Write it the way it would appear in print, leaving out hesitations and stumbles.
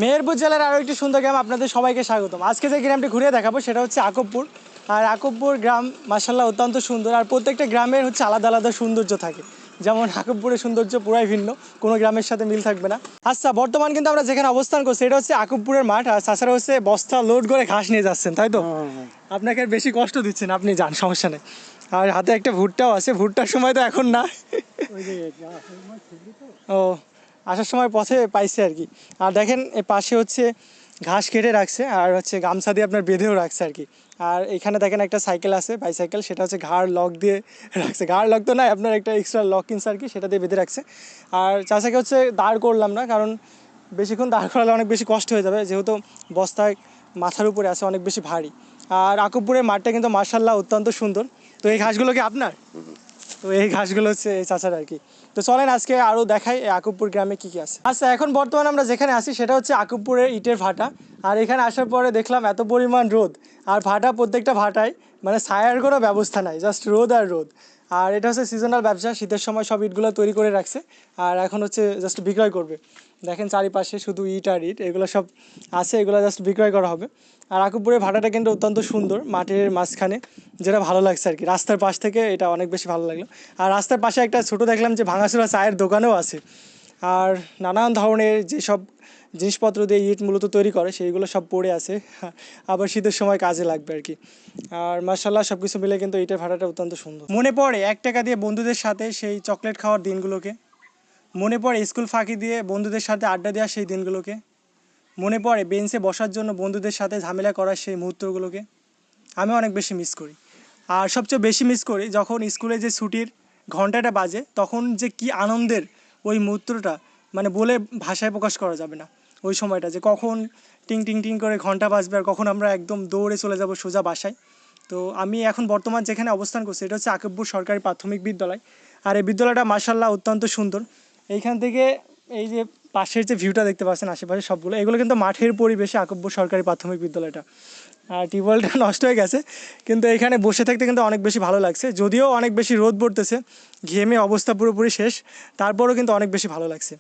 মেহেরপুর জেলার আরও একটি সুন্দর গ্রাম আপনাদের সবাইকে স্বাগতম। আজকে যে গ্রামটি ঘুরে দেখাবো সেটা হচ্ছে আকবপুর। আর আকবপুর গ্রাম মাসাল্লাহ অত্যন্ত সুন্দর, আর প্রত্যেকটা গ্রামের হচ্ছে আলাদা আলাদা সৌন্দর্য থাকে। যেমন আকবপুরের সৌন্দর্য পুরাই ভিন্ন, কোনো গ্রামের সাথে মিল থাকবে না। আচ্ছা, বর্তমান কিন্তু আমরা যেখানে অবস্থান করছি এটা হচ্ছে আকবপুরের মাঠ, আর তাছাড়া হচ্ছে বস্তা লোড করে ঘাস নিয়ে যাচ্ছেন, তাই তো? আপনাকে আর বেশি কষ্ট দিচ্ছেন, আপনি যান, সমস্যা নেই। আর হাতে একটা ভুট্টাও আছে, ভুট্টার সময় তো এখন না। ও, আসার সময় পথে পাইছে আর কি। আর দেখেন এ পাশে হচ্ছে ঘাস কেটে রাখছে, আর হচ্ছে গামছা দিয়ে আপনার বেঁধেও রাখছে আর কি। আর এখানে দেখেন একটা সাইকেল আছে, বাইসাইকেল, সেটা হচ্ছে ঘাড় লক দিয়ে রাখছে। ঘাড় লক তো নয়, আপনার একটা এক্সট্রা লক কিনছে আর কি, সেটা দিয়ে বেঁধে রাখছে। আর চাচাকে হচ্ছে দাঁড় করলাম না, কারণ বেশিক্ষণ দাঁড় করালে অনেক বেশি কষ্ট হয়ে যাবে, যেহেতু বস্তায় মাথার উপরে আছে, অনেক বেশি ভারী। আর আকুবপুরের মাঠটা কিন্তু মার্শাল্লাহ অত্যন্ত সুন্দর। তো এই ঘাসগুলো কি আপনার? তো এই ঘাসগুলো হচ্ছে এই চাচার আর কি। তো চলেন আজকে আরও দেখাই এই আকুবপুর গ্রামে কী কী আছে। আচ্ছা, এখন বর্তমানে আমরা যেখানে আছি সেটা হচ্ছে আকুবপুরের ইটের ভাটা। আর এখানে আসার পরে দেখলাম এত পরিমাণ রোদ, আর ভাটা, প্রত্যেকটা ভাটায় মানে ছায়ার কোনো ব্যবস্থা নাই, জাস্ট রোদ আর রোদ। আর এটা হচ্ছে সিজনাল ব্যবসা, শীতের সময় সব ইটগুলো তৈরি করে রাখছে, আর এখন হচ্ছে জাস্ট বিক্রয় করবে। দেখেন চারিপাশে শুধু ইট আর ইট, এগুলো সব আছে, এগুলো জাস্ট বিক্রয় করা হবে। আর আকুবপুরের ভাটাটা কিন্তু অত্যন্ত সুন্দর, মাঠের মাঝখানে, যেটা ভালো লাগছে আর কি। রাস্তার পাশ থেকে এটা অনেক বেশি ভালো লাগলো। আর রাস্তার পাশে একটা ছোটো দেখলাম যে ভাঙাচোরা চায়ের দোকানও আছে। আর নানান ধরনের যেসব জিনিসপত্র দিয়ে ইট মূলত তৈরি করে সেইগুলো সব পড়ে আছে, আবার শীতের সময় কাজে লাগবে আর কি। আর মার্শাল্লাহ সব কিছু মিলে কিন্তু ইটের ভাড়াটা অত্যন্ত সুন্দর। মনে পড়ে 1 টাকা দিয়ে বন্ধুদের সাথে সেই চকলেট খাওয়ার দিনগুলোকে, মনে পড়ে স্কুল ফাঁকি দিয়ে বন্ধুদের সাথে আড্ডা দেওয়ার সেই দিনগুলোকে, মনে পড়ে বেঞ্চে বসার জন্য বন্ধুদের সাথে ঝামেলা করার সেই মুহূর্তগুলোকে। আমি অনেক বেশি মিস করি। আর সবচেয়ে বেশি মিস করি যখন স্কুলে যে ছুটির ঘন্টাটা বাজে, তখন যে কি আনন্দের ওই মুহূর্তটা, মানে বলে ভাষায় প্রকাশ করা যাবে না। ওই সময়টা যে কখন টিং টিং টিং করে ঘন্টা বাজবে, আর কখন আমরা একদম দৌড়ে চলে যাব সোজা বাসায়। তো আমি এখন বর্তমান যেখানে অবস্থান করছি এটা হচ্ছে আকিবপুর সরকারি প্রাথমিক বিদ্যালয়। আর এই বিদ্যালয়টা মার্শাল্লাহ অত্যন্ত সুন্দর। এইখান থেকে এই যে পাশের যে ভিউটা দেখতে পাচ্ছেন, আশেপাশে সবগুলো, এগুলো কিন্তু মাঠের পরিবেশে আকিবপুর সরকারি প্রাথমিক বিদ্যালয়টা। আর টিউবওয়েলটা নষ্ট হয়ে গেছে, কিন্তু এখানে বসে থাকতে কিন্তু অনেক বেশি ভালো লাগছে, যদিও অনেক বেশি রোদ পড়তেছে, ঘেমে অবস্থা পুরোপুরি শেষ, তারপরেও কিন্তু অনেক বেশি ভালো লাগছে।